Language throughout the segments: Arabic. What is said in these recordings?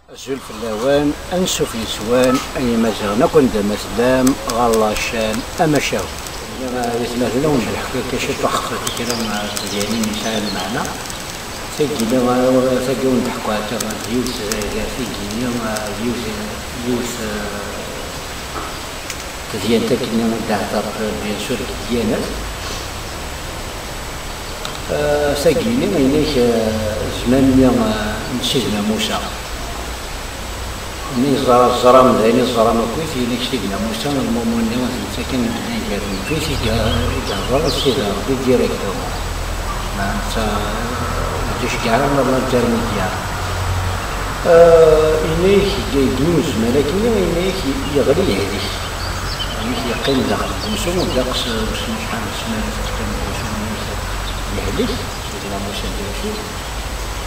أزول في اللوان أنسو في نسوان أي مزغنا كنت مسلام غلاشان أما شاو يسمى اللون الحكاية كشي تخصص كده مع ديالي مثال معنا سجل سجل نحكوا على يوس سجل يوس تزيان تكنا دعتر بيان سور ديالنا سجلني ما ينيش زمان سيدنا موسى ني الزرام زين الزرام كويس ينيك سيدنا موسى المؤمن ساكن نيجر في سيدنا السيدة ربي ديريكتور ما تجيش كاع ما جارني كاع ينيك جوز ملكي ينيك يغلي هذيك ينيك يقيم داخل الكمسوم وداقس شحال سمانة تقيم يهلك سيدنا موسى ديرشو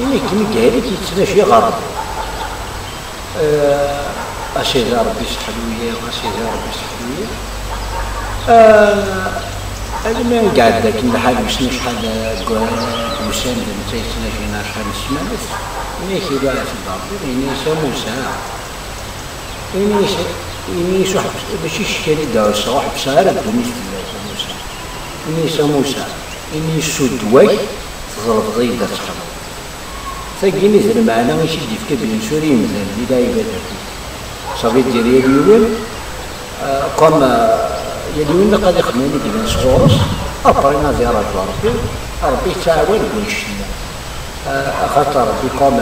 ينيك كيما هذيك يتسنى شي غرض أشياء ربي يسحلوية وأشياء ربي يسحلوية هذا ما قاعد ذاك الحال باش شحال مساند نتايسنا فينا شحال السمانات إني كيباع في الضرب إني موسى إني صح ماشي شكالي داوس واحد بشهر الدنيا موسى إني موسى إني سودواي تضرب ضيدة تخرب ثقيني زر معنا ماشي ديفكا بين سوري مزال بلا عبادتي صافي ديالي اليوم كوم اليوم قد يخدمني كيما صغورس ابرينا زيارة ربي تعاون بوشنا خاطر ربي كوم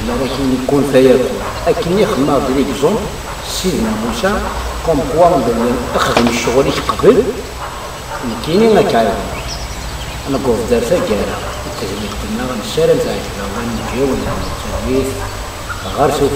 لكن يكون فيكون لكن يخدم دريك زون سيدنا موسى كوم قوام اخدم الشغل قبل كاينين ما كاين انا قوف دار ثقيله كذلك قلنا نسالم تاعك ونجاوب التدريس غير سوف